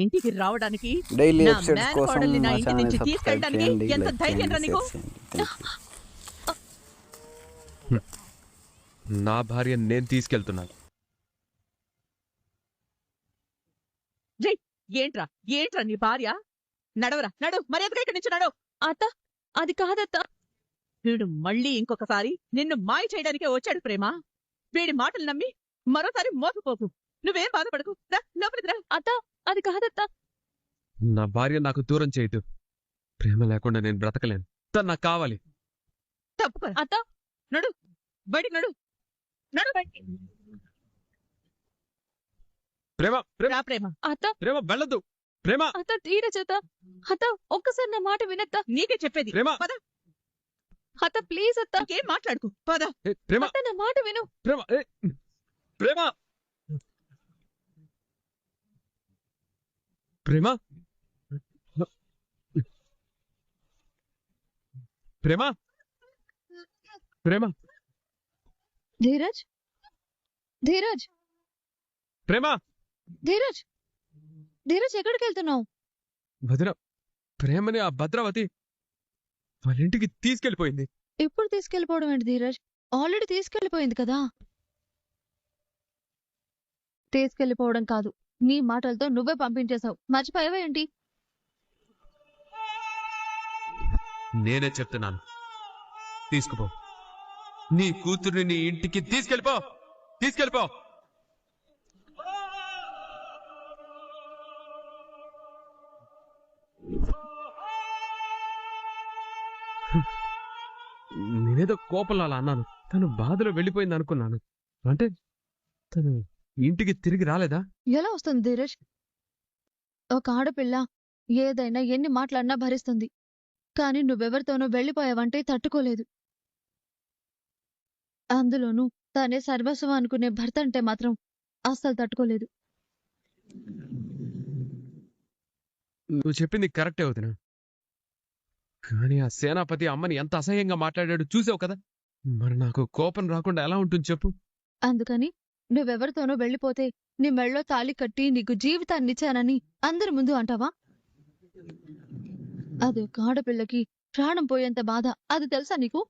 ఇంటికి రావడానికి డైలీ నా ఎపిసోడ్స్ మేన కోసం కోడల్ని నా మా ఇంటి ఛానల్ నుంచి సబ్స్క్రైబ్ తీసుకెళ్ళడానికి చేయండి, ఎంత లైక్ ధైర్యం రా చేయండి, నీకు? షేర్ చేయండి. థాంక్యూ. నా భార్య నేను తీసుకెళ్తున్నాను. జై ఏంట్రా ఏంట్రా నీ భార్య? నడవరా నడు, మర్యాదగా ఇక్కడి నుంచి నడు. అత్త అది కాదత్త. వీడు మళ్ళీ ఇంకొకసారి నిన్ను మాయ చేయడానికే వచ్చాడు ప్రేమ. వీడి మాటలు నమ్మి మరోసారి మోసపోకు. నువ్వేం బాధపడకు, రా లోపలికి రా. అత్త అది కాదత్త. నా భార్య నాకు దూరం చేయదు. ప్రేమ లేకుండా నేను బ్రతకలేను. తను నాకు కావాలి. తప్పుకోరా అత్త నడు, బయటికి నడు, నడు బయటికి. ప్రేమ ప్రేమ రా ప్రేమ. అత్త ప్రేమ వెళ్ళదు. ప్రేమ అత్త ధీరజ్ అత్త. అత్త ఒక్కసారి నా మాట వినత్త. నీకే చెప్పేది. ప్రేమ పద. అత్త ప్లీజ్ అత్త. ఇంకేం మాట్లాడుకు, పద. ప్రేమ అత్త నా మాట విను. ప్రేమ ప్రేమ ప్రేమ ప్రేమ ప్రేమ ధీరజ్ ధీరజ్ ప్రేమ ధీరజ్ ధీరజ్ ఎక్కడికి వెళ్తున్నావు? భద్ర ప్రేమని ఆ భద్రావతి వాళ్ళ ఇంటికి తీసుకెళ్లిపోయింది. ఇప్పుడు తీసుకెళ్ళిపోవడం ఏంటి ధీరజ్? ఆల్రెడీ తీసుకెళ్ళిపోయింది కదా. తీసుకెళ్ళిపోవడం కాదు, నీ మాటలతో నువ్వే పంపించేశావు. మర్చిపోయావా ఏంటి? నేనే చెప్తున్నాను, తీసుకుపో. నీ కూతుర్ని నీ ఇంటికి తీసుకెళ్ళిపో. తీసుకెళ్ళిపో. నేనేదో కోపంలో అలా అన్నాను. తను బాధలో వెళ్ళిపోయింది అనుకున్నాను. అంటే తను ఇంటికి తిరిగి రాలేదా? ఎలా వస్తుంది ధీరజ్? ఒక ఆడపిల్ల ఏదైనా ఎన్ని మాట్లాడినా భరిస్తుంది. కానీ నువ్వెవరితోనో వెళ్ళిపోయావంటే తట్టుకోలేదు. అందులోనూ తనే సర్వస్వం అనుకునే భర్త అంటే మాత్రం అస్సలు తట్టుకోలేదు. నువ్వు చెప్పింది కరెక్టే వదినా. కానీ ఆ సేనాపతి అమ్మని ఎంత అసహ్యంగా మాట్లాడాడు చూసావు కదా. మరి నాకు కోపం రాకుండా ఎలా ఉంటుంది చెప్పు? అందుకని నువ్వెవరితోనో వెళ్ళిపోతే నీ మెళ్ళో తాళి కట్టి నీకు జీవితాన్నిచ్చానని అందరి ముందు అంటావా? అది ఒక ఆడపిల్లకి ప్రాణం పోయేంత బాధ. అది తెలుసా నీకు?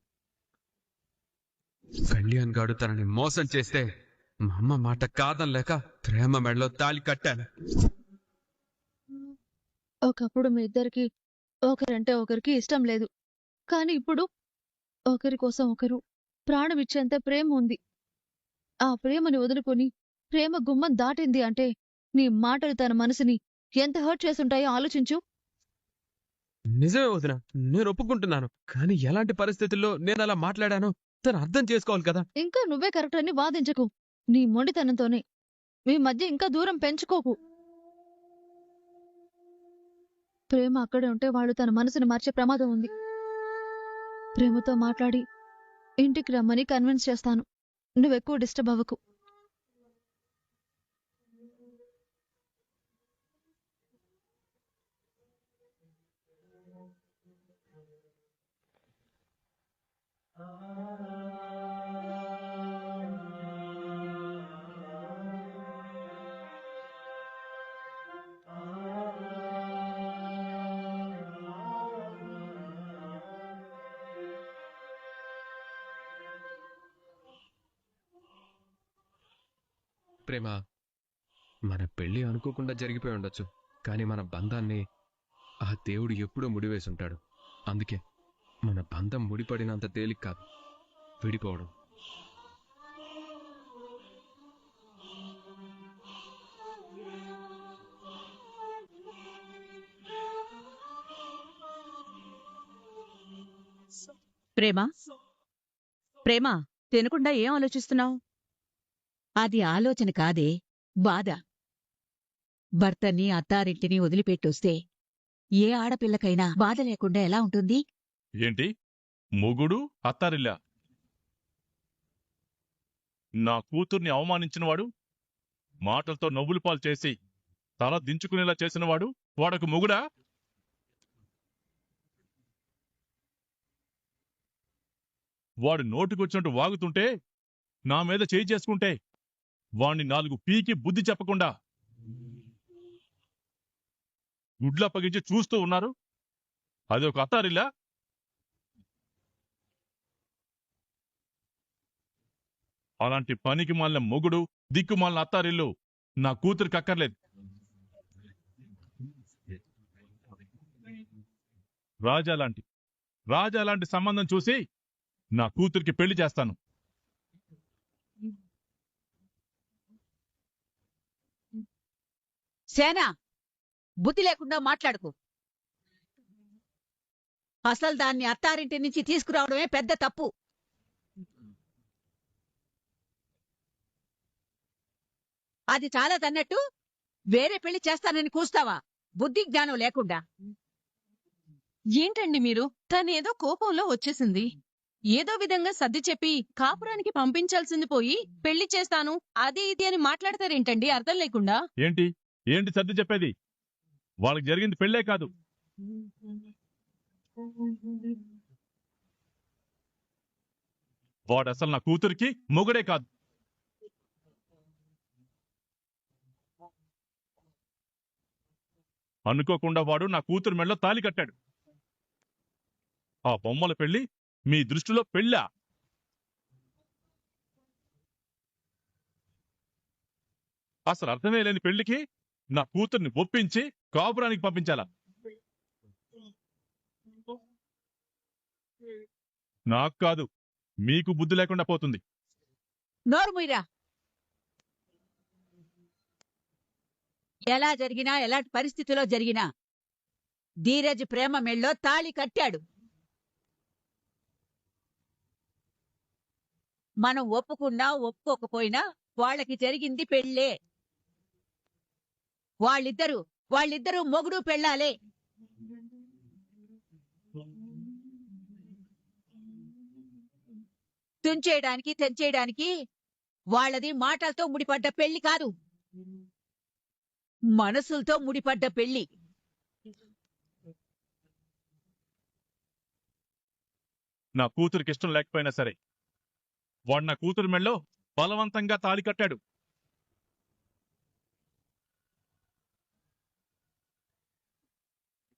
కళ్యాణ్ గాడు తనని మోసం చేస్తే మా అమ్మ మాట కాదనలేక ప్రేమ మెడలో తాళి కట్టాను. ఒకప్పుడు మీ ఇద్దరికి ఒకరంటే ఒకరికి ఇష్టం లేదు. కానీ ఇప్పుడు ఒకరి కోసం ఒకరు ప్రాణం ఇచ్చేంత ప్రేమ ఉంది. ఆ ప్రేమని వదులుకొని ప్రేమ గుమ్మం దాటింది అంటే నీ మాటలు తన మనసుని ఎంత హర్ట్ చేసుంటాయో ఆలోచించు. నిజమే వదినా, నేను ఒప్పుకుంటున్నాను. కానీ ఎలాంటి పరిస్థితుల్లో నేను అలా మాట్లాడానో తను అర్థం చేసుకోవాలి కదా. ఇంకా నువ్వే కరెక్ట్ అని వాదించకు. నీ మొండితనంతోనే మీ మధ్య ఇంకా దూరం పెంచుకోకు. ప్రేమ అక్కడే ఉంటే వాడు తన మనసుని మార్చే ప్రమాదం ఉంది. ప్రేమతో మాట్లాడి ఇంటికి రమ్మని కన్విన్స్ చేస్తాను. నువ్వెక్కువ డిస్టర్బ్ అవ్వకు. ప్రేమ, మన పెళ్లి అనుకోకుండా జరిగిపోయి ఉండొచ్చు. కానీ మన బంధాన్ని ఆ దేవుడు ఎప్పుడూ ముడివేసి ఉంటాడు. అందుకే మన బంధం ముడిపడినంత తేలిక కాదు విడిపోవడం. ప్రేమ ప్రేమ తినకుండా ఏం ఆలోచిస్తున్నావు? అది ఆలోచన కాదే, బాధ. భర్తని అత్తారింటిని వదిలిపెట్టొస్తే ఏ ఆడపిల్లకైనా బాధ లేకుండా ఎలా ఉంటుంది? ఏంటి మొగుడు అత్తారిల్లా? నా కూతుర్ని అవమానించినవాడు, మాటలతో నవ్వులు పాలు చేసి తల దించుకునేలా చేసినవాడు వాడకు మొగుడా? వాడు నోటికొచ్చినట్టు వాగుతుంటే నా మీద చేయి చేసుకుంటే వాణ్ణి 4 పీకి బుద్ధి చెప్పకుండా గుడ్ల పగించి చూస్తూ ఉన్నారు. అది ఒక అత్తారిల్లా? అలాంటి పనికి మాలిన మొగుడు, దిక్కుమాలిన అత్తారిల్లు నా కూతురికి అక్కర్లేదు. రాజా లాంటి సంబంధం చూసి నా కూతురికి పెళ్లి చేస్తాను. సేనా, బుద్ధి లేకుండా మాట్లాడుకు. అసలు దాన్ని అత్తారింటి నుంచి తీసుకురావడమే పెద్ద తప్పు. అది చాలా తన్నట్టు వేరే పెళ్లి చేస్తానని కూస్తావా? బుద్ధి జ్ఞానం లేకుండా. ఏంటండి మీరు? తనేదో కోపంలో వచ్చేసింది. ఏదో విధంగా సర్ది చెప్పి కాపురానికి పంపించాల్సింది పోయి పెళ్లి చేస్తాను అది ఇది అని మాట్లాడతారేంటండి అర్థం లేకుండా? ఏంటి సర్ది చెప్పేది? వాళ్ళకి జరిగింది పెళ్ళే కాదు. వాడు అసలు నా కూతురికి మొగుడే కాదు. అనుకోకుండా వాడు నా కూతురు మెడలో తాళి కట్టాడు. ఆ బొమ్మల పెళ్లి మీ దృష్టిలో పెళ్ళా? అసలు అర్థమే లేని పెళ్లికి నా కూతుర్ని ఒప్పించి కాపురానికి పంపించాలా? నాకు కాదు, మీకు బుద్ధి లేకుండా పోతుంది. నోరుముయిరా. ఎలా జరిగినా, ఎలాంటి పరిస్థితిలో జరిగినా ధీరజ్ ప్రేమ మెళ్ళో తాళి కట్టాడు. మనం ఒప్పుకున్నా ఒప్పుకోకపోయినా వాళ్ళకి జరిగింది పెళ్ళే. వాళ్ళిద్దరూ మొగుడు పెళ్ళాలే. తుంచేయడానికి తెంచేయడానికి వాళ్ళది మాటలతో ముడిపడ్డ పెళ్లి కాదు, మనసులతో ముడిపడ్డ పెళ్లి. నా కూతురికి ఇష్టం లేకపోయినా సరే వాడు నా కూతురు మెళ్ళో బలవంతంగా తాళి కట్టాడు.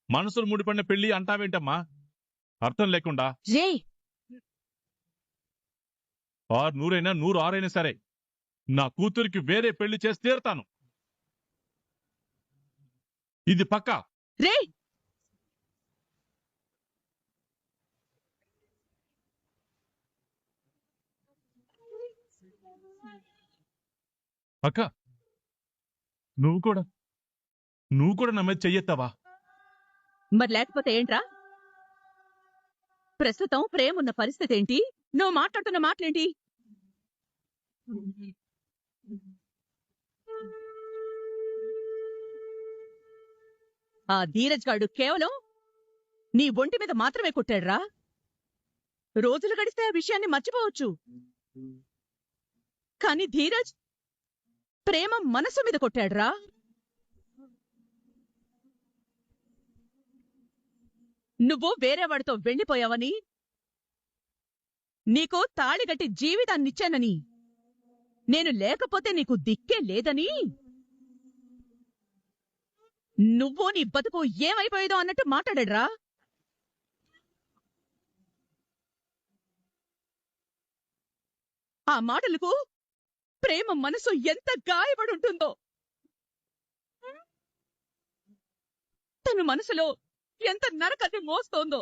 మనసులు ముడిపడిన పెళ్లి అంటావేంటమ్మా అర్థం లేకుండా? రే, 600 106 సరే నా కూతురికి వేరే పెళ్లి చేసి తీరుతాను. ఇది పక్కా. రే, అక్క, నువ్వు కూడా నా మీద చెయ్యెత్తావా? మరి లేకపోతే ఏంట్రా? ప్రస్తుతం ప్రేమున్న పరిస్థితి ఏంటి? నువ్వు మాట్లాడుతున్న మాటలేంటి? ఆ ధీరజ్ గాడు కేవలం నీ ఒంటి మీద మాత్రమే కొట్టాడ్రా. రోజులు గడిస్తే ఆ విషయాన్ని మర్చిపోవచ్చు, కాని ధీరజ్ ప్రేమ మనసు మీద కొట్టాడ్రా. నువ్వు వేరేవాడితో వెళ్ళిపోయావని, నీకు తాళిగట్టి జీవితాన్నిచ్చానని, నేను లేకపోతే నీకు దిక్కే లేదని, నువ్వు నీ బతుకు ఏమైపోయేదో అన్నట్టు మాట్లాడాడ్రా. ఆ మాటలకు ప్రేమ మనసు ఎంత గాయపడుంటుందో తన మనసులో ఎంత నరకన్ని మోస్తోందో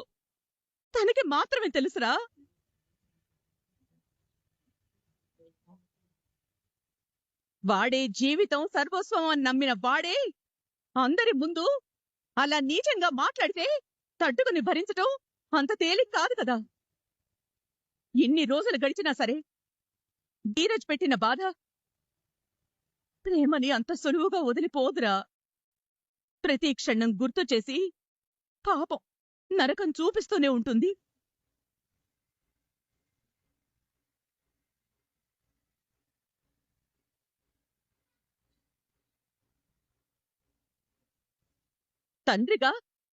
తనకి మాత్రమే తెలుసురా. వాడే జీవితం సర్వస్వం అని నమ్మిన వాడే అందరి ముందు అలా నీచంగా మాట్లాడితే తట్టుకుని భరించటం అంత తేలిక కాదు కదా. ఎన్ని రోజులు గడిచినా సరే ధీరజ్ పెట్టిన బాధ ప్రేమని అంత సులువుగా వదిలిపోదురా. ప్రతి క్షణం గుర్తు చేసి పాపం నరకం చూపిస్తూనే ఉంటుంది. తండ్రిగా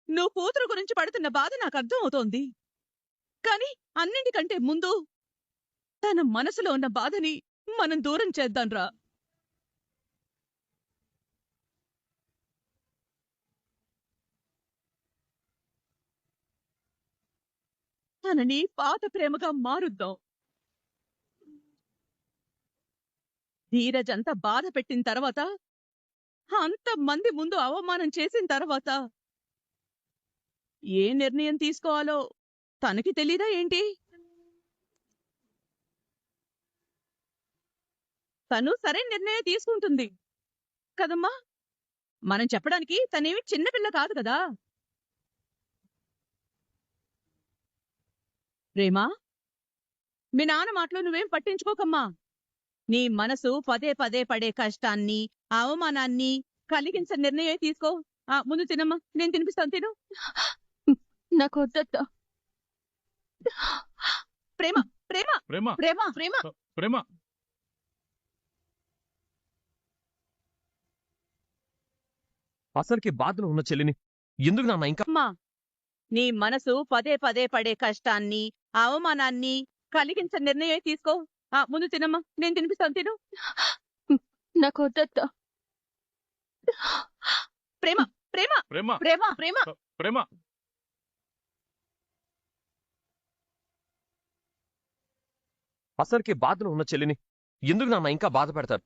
నువ్వు కూతురు గురించి పడుతున్న బాధ నాకు అర్థం అవుతోంది. కాని అన్నింటికంటే ముందు తన మనసులో ఉన్న బాధని మనం దూరం చేద్దాంరా. తనని పాత ప్రేమగా మారుద్దాం. ధీరజ్ అంత బాధ పెట్టిన తర్వాత, అంత మంది ముందు అవమానం చేసిన తర్వాత ఏ నిర్ణయం తీసుకోవాలో తనకి తెలీదా ఏంటి? తను సరైన నిర్ణయం తీసుకుంటుంది కదమ్మా. మనం చెప్పడానికి తనేమి చిన్నపిల్ల కాదు కదా. ప్రేమా, మీ నాన్న మాటలు నువ్వేం పట్టించుకోకమ్మా. నీ మనసు పదే పదే పడే కష్టాన్ని, అవమానాన్ని కలిగించే నిర్ణయం తీసుకో. ముందు తినమ్మా, నేను తినిపిస్తాను, తిను. నాకు వద్దత్తా. ప్రేమ ప్రేమ ప్రేమ ప్రేమ ప్రేమ ప్రేమ అసలుకి బాధలో ఉన్న చెల్లిని ఎందుకు నాన్న ఇంకా అమ్మా, నీ మనసు పదే పదే పడే కష్టాన్ని, అవమానాన్ని కలిగించే నిర్ణయం తీసుకో. ముందు తినమ్మా, నేను తినిపిస్తాను, తిను. నాకు వద్దత్తా. ప్రేమ ప్రేమ ప్రేమ ప్రేమ ప్రేమ ప్రేమ అసలుకి బాధలో ఉన్న చెల్లిని ఎందుకు నాన్న ఇంకా బాధ పెడతారు?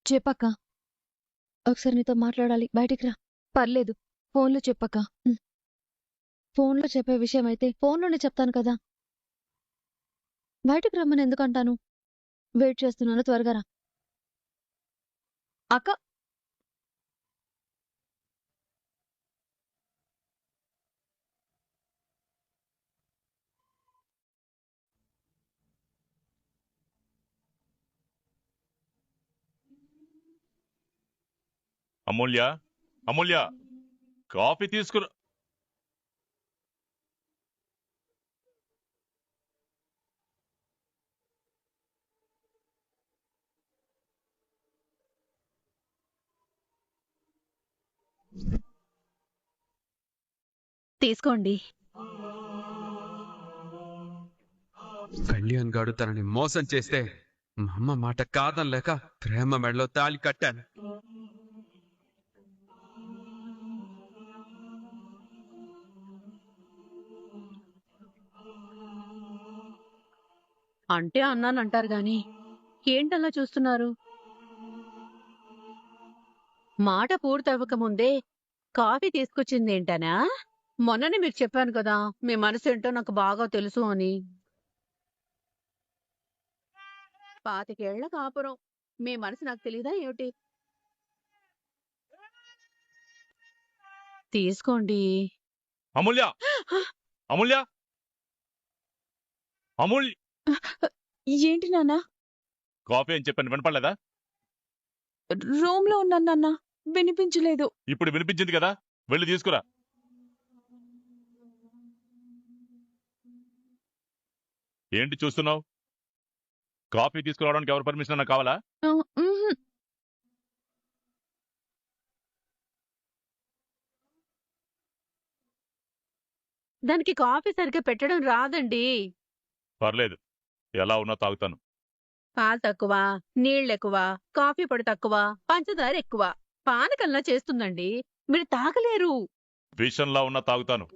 చెప్పక్క, ఒకసారి నీతో మాట్లాడాలి. బయటికి రా. పర్లేదు, ఫోన్లో చెప్పక్క. ఫోన్లో చెప్పే విషయం అయితే ఫోన్లోనే చెప్తాను కదా. బయటికి రమ్మని ఎందుకంటాను? వెయిట్ చేస్తున్నాను, త్వరగా రా. అక్క, అమూల్య అమూల్య కాఫీ తీసుకురా. తీసుకోండి. కళ్యాణ్ గాడు తనని మోసం చేస్తే మా అమ్మ మాట కాదనలేక ప్రేమ మెడలో తాళి కట్టాను. అంటే అన్నానంటారు గాని ఏంటలా చూస్తున్నారు? మాట పూర్తవ్వక ముందే కాఫీ తీసుకొచ్చిందేంటనా? మొన్ననే మీకు చెప్పాను కదా, మీ మనసు ఏంటో నాకు బాగా తెలుసు అని. 25 ఏళ్ల కాపురం, మీ మనసు నాకు తెలీదా ఏమిటి? తీసుకోండి. అమూల్య అమూల్య అమూల్య ఏంటి నాన్న? కాఫీ అని చెప్పాను, వినపడలేదా? రూమ్ లో ఉన్నాను నాన్న, వినిపించలేదు. ఇప్పుడు వినిపించింది కదా, వెళ్ళి తీసుకురా. ఏంటి చూస్తున్నావు? కాఫీ తీసుకురావడానికి ఎవరు పర్మిషన్ అన్నా కావాలా? ఉహుం. దానికి కాఫీ సరిగ్గా పెట్టడం రాదండి. పర్లేదు, ఎలా ఉన్నా తాగుతాను. పాలు తక్కువ, నీళ్ళెక్కువ, కాఫీ పొడి తక్కువ, పంచదార ఎక్కువ, పానకంలా చేస్తుందండి. మీరు తాగలేరు. విషంలా ఉన్నా తాగుతాను.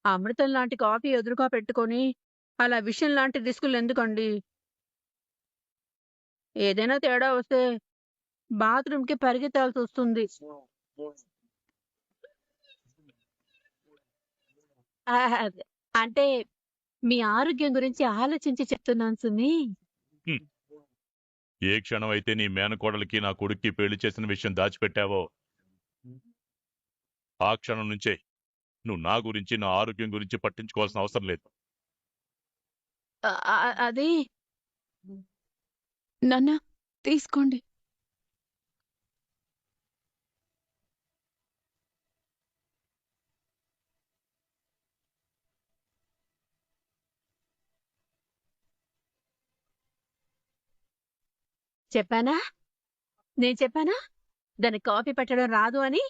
అమృతం లాంటి కాఫీ ఎదురుగా పెట్టుకొని అలా విషం లాంటి రిస్కులు ఎందుకండి? ఏదైనా తేడా వస్తే బాత్రూంకి పరిగెత్తాల్సి వస్తుంది. అంటే మీ ఆరోగ్యం గురించి ఆలోచించి చెప్తున్నాను సుమి. ఏ క్షణం అయితే నీ మేనకోడలికి నా కొడుక్కి పెళ్లి చేసిన విషయం దాచిపెట్టావో ఆ క్షణం నుంచే నువ్వు నా గురించి, నా ఆరోగ్యం గురించి పట్టించుకోవాల్సిన అవసరం లేదు. అది నాన్న తీసుకోండి. చెప్పానా? నేను చెప్పానా దానికి కాఫీ పెట్టడం రాదు అని?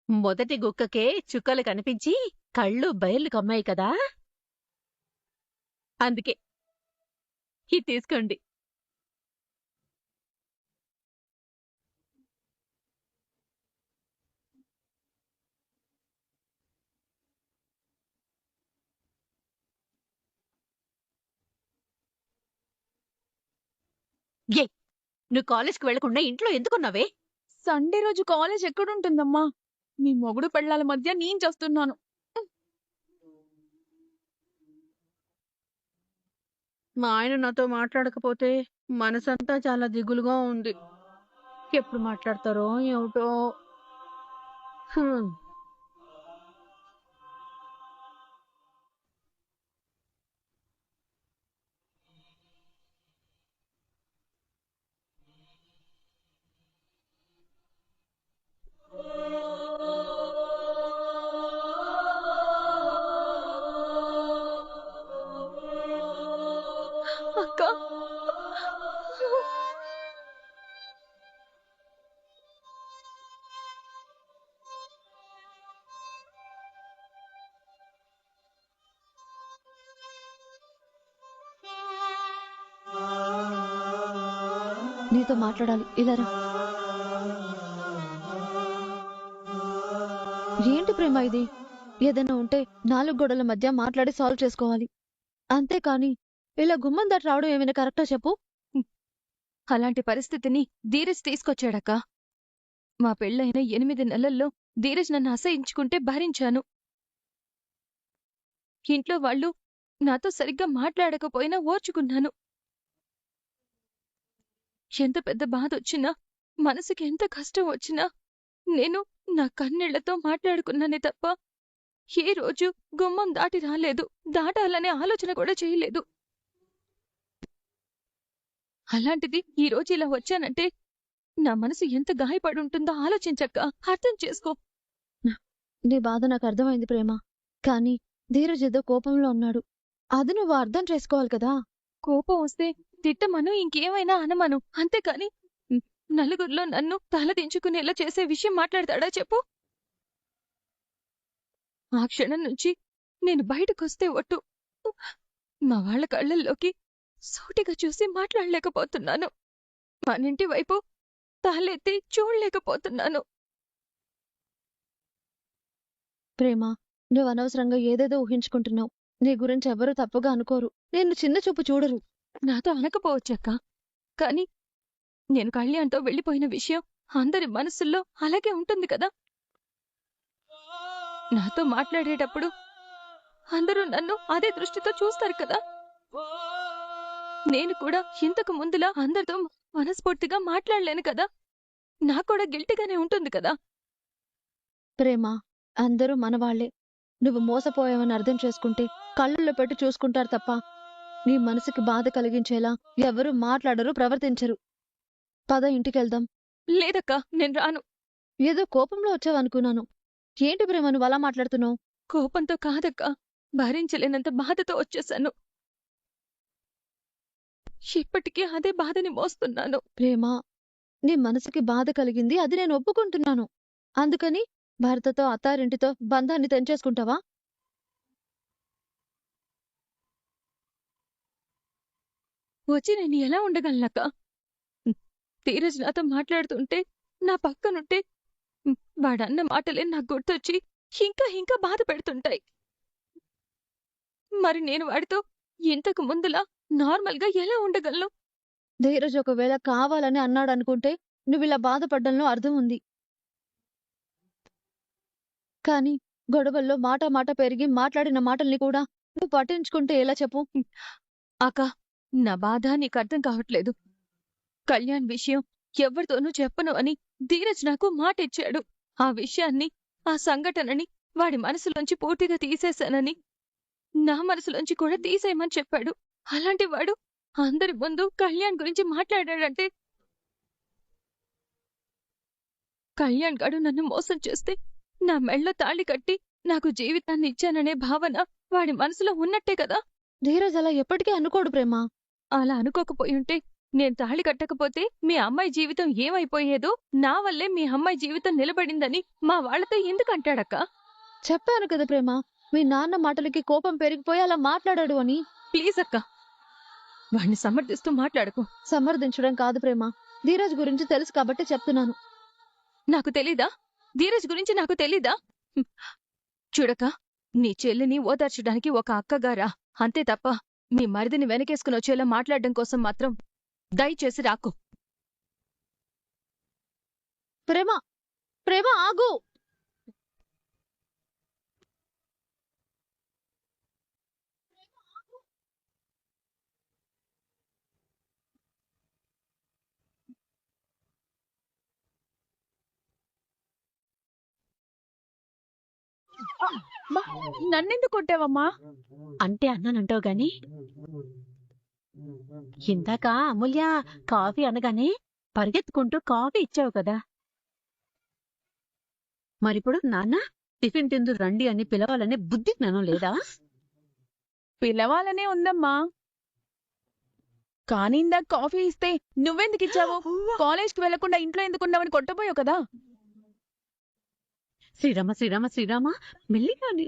మొదటి గుక్కకే చుక్కలు కనిపించి కళ్ళు బయళ్ళు కమ్మాయి కదా, అందుకే. ఇది తీసుకోండి. ఏ నువ్వు కాలేజ్కి వెళ్లకుండా ఇంట్లో ఎందుకున్నావే? సండే రోజు కాలేజ్ ఎక్కడుంటుందమ్మా? మీ మొగుడు పెళ్ళాల మధ్య నేను చేస్తున్నాను. మా ఆయన నాతో మాట్లాడకపోతే మనసంతా చాలా దిగులుగా ఉంది. ఎప్పుడు మాట్లాడతారో ఏమిటో. హ్మ్. అక్క, నీతో మాట్లాడాలి, ఇలా రా. ఏంటి ప్రేమ ఇది? ఏదైనా ఉంటే 4 గోడల మధ్య మాట్లాడి సాల్వ్ చేసుకోవాలి. అంతేకాని ఇలా గుమ్మం దాటి రావడం ఏమైనా కరెక్టా చెప్పు? అలాంటి పరిస్థితిని ధీరజ్ తీసుకొచ్చాడక్క. మా పెళ్ళైన 8 నెలల్లో ధీరజ్ నన్ను అసహించుకుంటే భరించాను. ఇంట్లో వాళ్ళు నాతో సరిగ్గా మాట్లాడకపోయినా ఓర్చుకున్నాను. ఎంత పెద్ద బాధ వచ్చినా, మనసుకి ఎంత కష్టం వచ్చినా నేను నా కన్నీళ్లతో మాట్లాడుకున్నానే తప్ప ఏ రోజు గుమ్మం దాటి రాలేదు. దాటాలనే ఆలోచన కూడా చేయలేదు. అలాంటిది ఈ రోజు ఇలా వచ్చానంటే నా మనసు ఎంత గాయపడి ఉంటుందో ఆలోచించక్క, అర్థం చేసుకో. నీ బాధ నాకు అర్థమైంది ప్రేమ. కానీ ధీరజ్ ఏదో కోపంలో ఉన్నాడు. అది నువ్వు అర్థం చేసుకోవాలి కదా. కోపం వస్తే తిట్టమను, ఇంకేమైనా అనమను. అంతేకాని నలుగురిలో నన్ను తలదించుకునేలా చేసే విషయం మాట్లాడతాడా చెప్పు? ఆ క్షణం నుంచి నేను బయటకొస్తే ఒట్టు, మా వాళ్ళ కళ్ళల్లోకి సూటిగా చూసి మాట్లాడలేకపోతున్నాను. మనింటి వైపు తలెత్తి చూడలేకపోతున్నాను. ప్రేమ, నువ్వు అనవసరంగా ఏదేదో ఊహించుకుంటున్నావు. నీ గురించి ఎవరూ తప్పుగా అనుకోరు. నేను చిన్న చూపు చూడరు. నాతో అనకపోవచ్చక్క, కాని నేను కళ్యాణ్తో వెళ్ళిపోయిన విషయం అందరి మనసుల్లో అలాగే ఉంటుంది కదా. నాతో మాట్లాడేటప్పుడు అందరూ నన్ను అదే దృష్టితో చూస్తారు కదా. నేను కూడా ఇంతకు ముందులా అందరితో మనస్ఫూర్తిగా మాట్లాడలేను కదా. నాకు కూడా గిల్టీగానే ఉంటుంది కదా. ప్రేమ, అందరూ మనవాళ్లే. నువ్వు మోసపోయావని అర్థం చేసుకుంటే కళ్ళల్లో పెట్టి చూసుకుంటారు తప్ప నీ మనసుకి బాధ కలిగించేలా ఎవరూ మాట్లాడరు, ప్రవర్తించరు. పద, ఇంటికెళ్దాం. లేదక్క, నేను రాను. ఏదో కోపంలో వచ్చావనుకున్నాను. ఏంటి ప్రేమ నువ్వు అలా మాట్లాడుతున్నావు? కోపంతో కాదక్క, భరించలేనంత బాధతో వచ్చేసాను. ఇప్పటికీ అదే బాధని మోస్తున్నాను. ప్రేమ, నీ మనసుకి బాధ కలిగింది, అది నేను ఒప్పుకుంటున్నాను. అందుకని భర్తతో అత్తారింటితో బంధాన్ని తెంచేసుకుంటావా? వచ్చి నేను ఎలా ఉండగలనక్క? ధీరజ్ నాతో మాట్లాడుతుంటే నా పక్కనుంటే వాడన్న మాటలే నాకు గుర్తొచ్చి ఇంకా ఇంకా బాధ పెడుతుంటాయి. మరి నేను వాడితో ఇంతకు ముందులా నార్మల్గా ఎలా ఉండగలను? ధీరజ్ ఒకవేళ కావాలని అన్నాడనుకుంటే నువ్విలా బాధపడ్డంలో అర్థం ఉంది. కాని గొడవల్లో మాట మాట పెరిగి మాట్లాడిన మాటల్ని కూడా నువ్వు పట్టించుకుంటే ఎలా చెప్పు? అక్క, నా బాధ నీకు అర్థం కావట్లేదు. కళ్యాణ్ విషయం ఎవరితోనూ చెప్పను అని ధీరజ్ నాకు మాట ఇచ్చాడు. ఆ విషయాన్ని, ఆ సంఘటనని వాడి మనసులోంచి పూర్తిగా తీసేశానని, నా మనసులోంచి కూడా తీసేయమని చెప్పాడు. అలాంటి వాడు అందరి ముందు కళ్యాణ్ గురించి మాట్లాడాడంటే కళ్యాణ్ గాడు నన్ను మోసం చేస్తే నా మెళ్ళ తాళి కట్టి నాకు జీవితాన్ని ఇచ్చాననే భావన వాడి మనసులో ఉన్నట్టే కదా. ధీరజ్ అలా ఎప్పటికీ అనుకోడు ప్రేమ. అలా అనుకోకపోయుంటే నేను తాళి కట్టకపోతే మీ అమ్మాయి జీవితం ఏమైపోయేదో, నా వల్లే మీ అమ్మాయి జీవితం నిలబడిందని మా వాళ్లతో ఎందుకు అంటాడక్క? చెప్పాను కదా ప్రేమ, మీ నాన్న మాటలకి కోపం పెరిగిపోయి అలా మాట్లాడాడు అని. ప్లీజ్ అక్క, వాడిని సమర్థిస్తూ మాట్లాడకు. సమర్థించడం కాదు ప్రేమ, ధీరజ్ గురించి తెలుసు కాబట్టి చెప్తున్నాను. నాకు తెలీదా? ధీరజ్ గురించి నాకు తెలీదా? చూడక, నీ చెల్లిని ఓదార్చడానికి ఒక అక్కగారా, అంతే తప్ప మీ మరిదిని వెనకేసుకుని వచ్చేలా మాట్లాడడం కోసం మాత్రం దయచేసి రాకు. ప్రేమ, ప్రేమ ఆగు. నన్నెందుకు కొట్టావమ్మా? అంటే అన్నానంటావు గాని ఇందాక అమూల్య కాఫీ అనగానే పరిగెత్తుకుంటూ కాఫీ ఇచ్చావు కదా, మరిప్పుడు నాన్న టిఫిన్ తిందు రండి అని పిలవాలనే బుద్ధి జ్ఞానం లేదా? పిలవాలనే ఉందమ్మా, కానీ ఇందాక కాఫీ ఇస్తే నువ్వెందుకు ఇచ్చావు? కాలేజ్కి వెళ్లకుండా ఇంట్లో ఎందుకున్నావని కొట్టబోయావు కదా. శ్రీరామ శ్రీరామ శ్రీరామ మెల్లిగానే